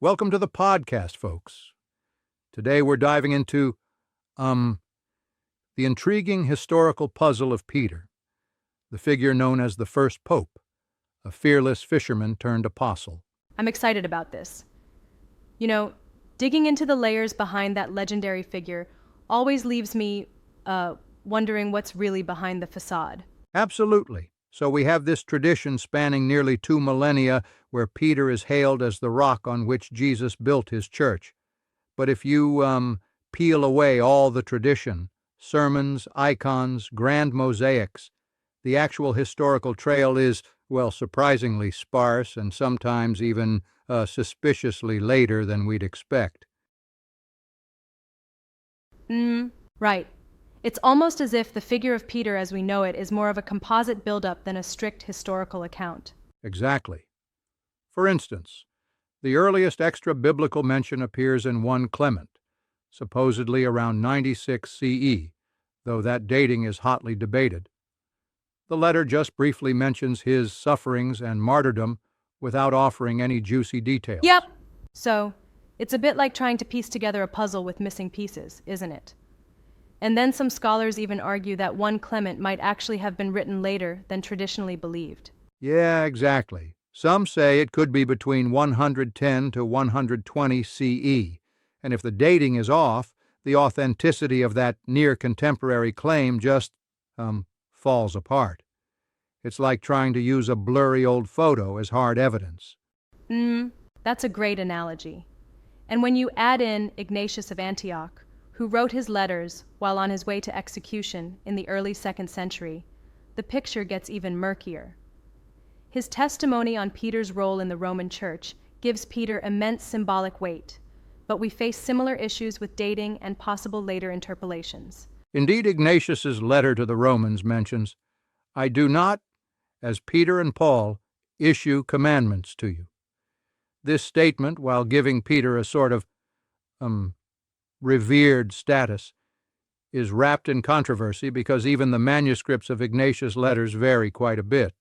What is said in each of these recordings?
Welcome to the podcast, folks. Today we're diving into, the intriguing historical puzzle of Peter, the figure known as the first pope, a fearless fisherman turned apostle. I'm excited about this. You know, digging into the layers behind that legendary figure always leaves me wondering what's really behind the facade. Absolutely. So we have this tradition spanning nearly 2 millennia where Peter is hailed as the rock on which Jesus built his church. But if you peel away all the tradition, sermons, icons, grand mosaics, the actual historical trail is, well, surprisingly sparse and sometimes even suspiciously later than we'd expect. Right. It's almost as if the figure of Peter as we know it is more of a composite buildup than a strict historical account. Exactly. For instance, the earliest extra-biblical mention appears in 1 Clement, supposedly around 96 CE, though that dating is hotly debated. The letter just briefly mentions his sufferings and martyrdom without offering any juicy details. Yep. So, it's a bit like trying to piece together a puzzle with missing pieces, isn't it? And then some scholars even argue that 1 Clement might actually have been written later than traditionally believed. Yeah, exactly. Some say it could be between 110 to 120 CE, and if the dating is off, the authenticity of that near-contemporary claim just, falls apart. It's like trying to use a blurry old photo as hard evidence. That's a great analogy. And when you add in Ignatius of Antioch, who wrote his letters while on his way to execution in the early 2nd century, the picture gets even murkier. His testimony on Peter's role in the Roman Church gives Peter immense symbolic weight, but we face similar issues with dating and possible later interpolations. Indeed, Ignatius's letter to the Romans mentions, "I do not, as Peter and Paul, issue commandments to you." This statement, while giving Peter a sort of, revered status, is wrapped in controversy because even the manuscripts of Ignatius' letters vary quite a bit.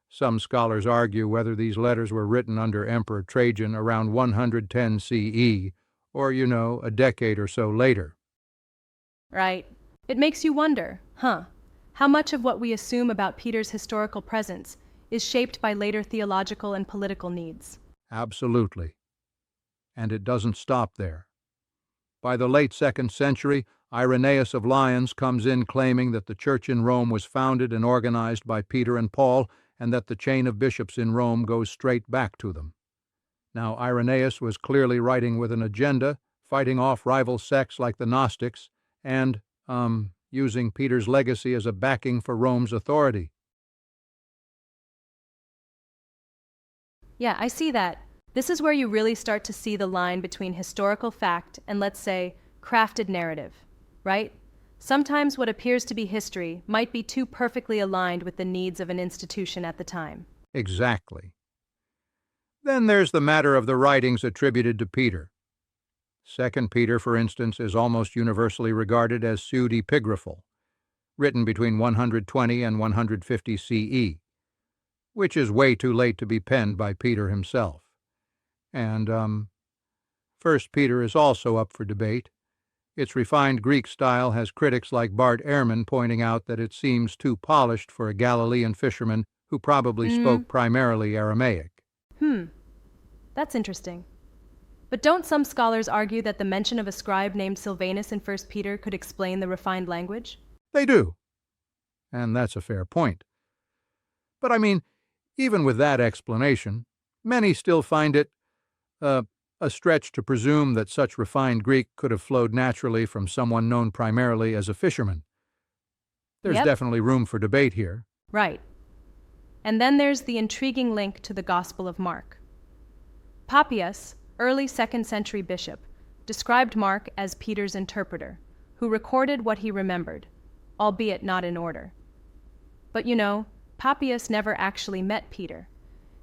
Some scholars argue whether these letters were written under Emperor Trajan around 110 CE, or, a decade or so later. Right. It makes you wonder, how much of what we assume about Peter's historical presence is shaped by later theological and political needs? Absolutely. And it doesn't stop there. By the late 2nd century, Irenaeus of Lyons comes in claiming that the church in Rome was founded and organized by Peter and Paul, and that the chain of bishops in Rome goes straight back to them. Now, Irenaeus was clearly writing with an agenda, fighting off rival sects like the Gnostics, and, using Peter's legacy as a backing for Rome's authority. Yeah, I see that. This is where you really start to see the line between historical fact and, let's say, crafted narrative, right? Sometimes what appears to be history might be too perfectly aligned with the needs of an institution at the time. Exactly. Then there's the matter of the writings attributed to Peter. 2 Peter, for instance, is almost universally regarded as pseudepigraphal, written between 120 and 150 CE, which is way too late to be penned by Peter himself. And, 1 Peter is also up for debate. Its refined Greek style has critics like Bart Ehrman pointing out that it seems too polished for a Galilean fisherman who probably spoke primarily Aramaic. That's interesting. But don't some scholars argue that the mention of a scribe named Silvanus in 1 Peter could explain the refined language? They do. And that's a fair point. But even with that explanation, many still find it a stretch to presume that such refined Greek could have flowed naturally from someone known primarily as a fisherman. There's definitely room for debate here. Right. And then there's the intriguing link to the Gospel of Mark. Papias, early 2nd century bishop, described Mark as Peter's interpreter, who recorded what he remembered, albeit not in order. But Papias never actually met Peter,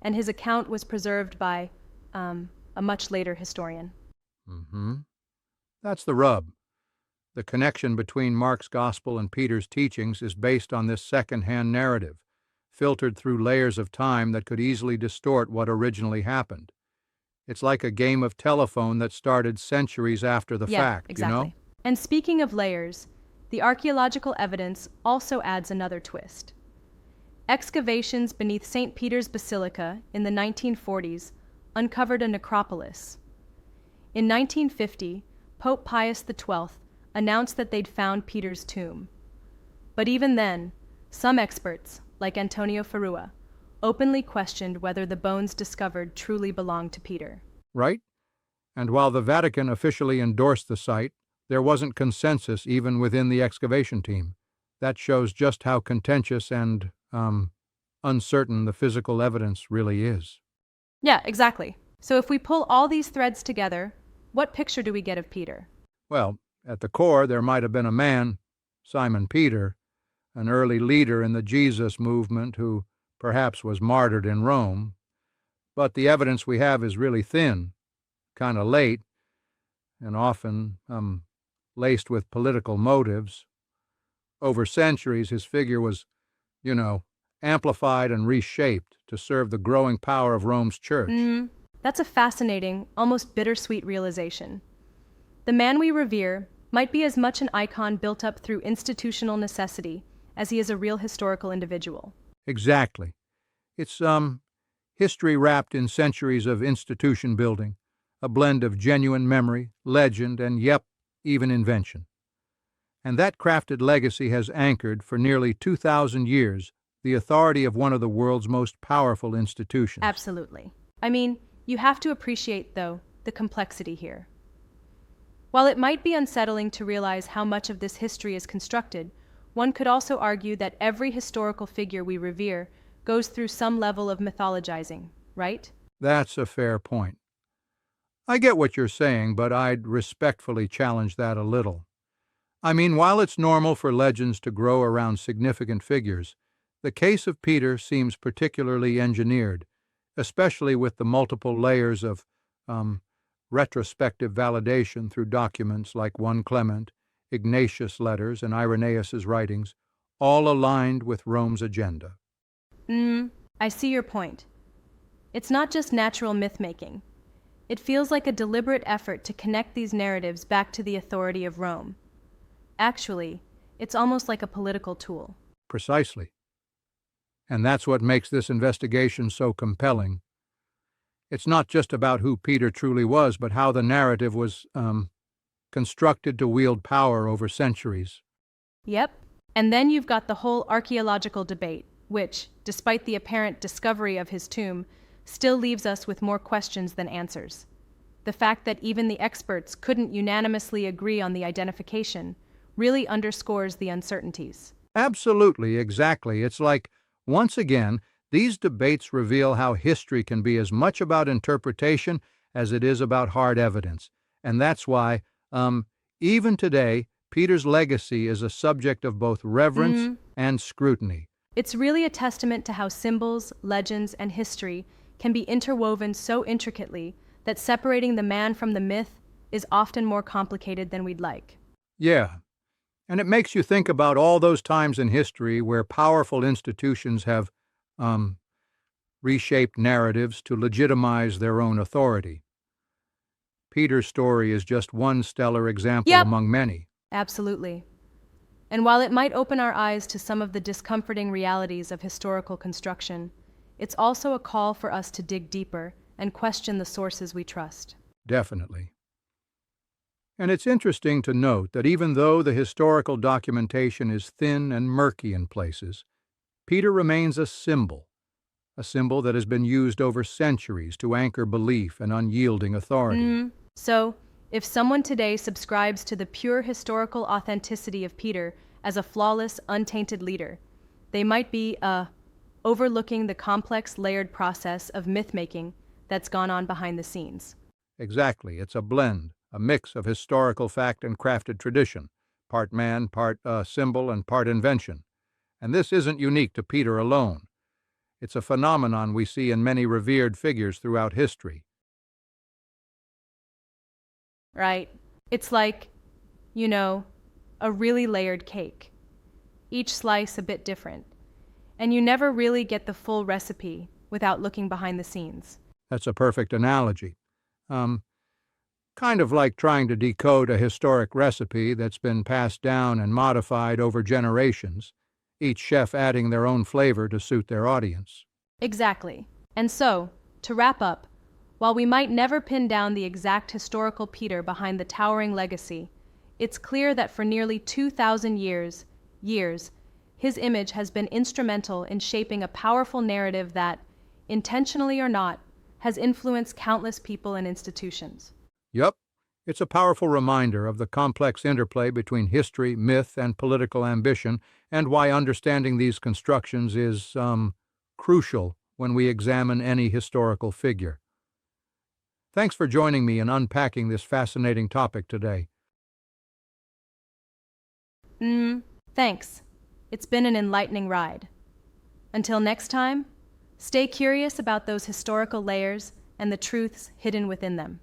and his account was preserved by a much later historian. That's the rub. The connection between Mark's gospel and Peter's teachings is based on this second-hand narrative, filtered through layers of time that could easily distort what originally happened. It's like a game of telephone that started centuries after the Yeah, fact, exactly. And speaking of layers, the archaeological evidence also adds another twist. Excavations beneath St. Peter's Basilica in the 1940s uncovered a necropolis. In 1950, Pope Pius XII announced that they'd found Peter's tomb. But even then, some experts, like Antonio Ferrua, openly questioned whether the bones discovered truly belonged to Peter. Right? And while the Vatican officially endorsed the site, there wasn't consensus even within the excavation team. That shows just how contentious and, uncertain the physical evidence really is. Yeah, exactly. So if we pull all these threads together, what picture do we get of Peter? Well, at the core, there might have been a man, Simon Peter, an early leader in the Jesus movement who perhaps was martyred in Rome. But the evidence we have is really thin, kind of late, and often laced with political motives. Over centuries, his figure was, amplified and reshaped to serve the growing power of Rome's church. That's a fascinating, almost bittersweet realization. The man we revere might be as much an icon built up through institutional necessity as he is a real historical individual. Exactly. It's history wrapped in centuries of institution building, a blend of genuine memory, legend, and even invention. And that crafted legacy has anchored for nearly 2,000 years the authority of one of the world's most powerful institutions. Absolutely. I mean, you have to appreciate, though, the complexity here. While it might be unsettling to realize how much of this history is constructed, one could also argue that every historical figure we revere goes through some level of mythologizing, right? That's a fair point. I get what you're saying, but I'd respectfully challenge that a little. I mean, while it's normal for legends to grow around significant figures, the case of Peter seems particularly engineered, especially with the multiple layers of retrospective validation through documents like 1 Clement, Ignatius' letters, and Irenaeus' writings, all aligned with Rome's agenda. I see your point. It's not just natural myth-making. It feels like a deliberate effort to connect these narratives back to the authority of Rome. Actually, it's almost like a political tool. Precisely. And that's what makes this investigation so compelling. It's not just about who Peter truly was, but how the narrative was constructed to wield power over centuries. Yep. And then you've got the whole archaeological debate, which, despite the apparent discovery of his tomb, still leaves us with more questions than answers. The fact that even the experts couldn't unanimously agree on the identification really underscores the uncertainties. Absolutely, exactly. It's like, once again, these debates reveal how history can be as much about interpretation as it is about hard evidence. And that's why, even today, Peter's legacy is a subject of both reverence and scrutiny. It's really a testament to how symbols, legends, and history can be interwoven so intricately that separating the man from the myth is often more complicated than we'd like. Yeah, and it makes you think about all those times in history where powerful institutions have reshaped narratives to legitimize their own authority. Peter's story is just one stellar example among many. Absolutely. And while it might open our eyes to some of the discomforting realities of historical construction, it's also a call for us to dig deeper and question the sources we trust. Definitely. And it's interesting to note that even though the historical documentation is thin and murky in places, Peter remains a symbol that has been used over centuries to anchor belief and unyielding authority. So, if someone today subscribes to the pure historical authenticity of Peter as a flawless, untainted leader, they might be overlooking the complex, layered process of myth-making that's gone on behind the scenes. Exactly. It's a blend, a mix of historical fact and crafted tradition, part man, part symbol, and part invention. And this isn't unique to Peter alone. It's a phenomenon we see in many revered figures throughout history. Right. It's like, a really layered cake. Each slice a bit different. And you never really get the full recipe without looking behind the scenes. That's a perfect analogy. Kind of like trying to decode a historic recipe that's been passed down and modified over generations, each chef adding their own flavor to suit their audience. Exactly. And so, to wrap up, while we might never pin down the exact historical Peter behind the towering legacy, it's clear that for nearly 2,000 years, his image has been instrumental in shaping a powerful narrative that, intentionally or not, has influenced countless people and institutions. Yup, it's a powerful reminder of the complex interplay between history, myth, and political ambition, and why understanding these constructions is, crucial when we examine any historical figure. Thanks for joining me in unpacking this fascinating topic today. Thanks. It's been an enlightening ride. Until next time, stay curious about those historical layers and the truths hidden within them.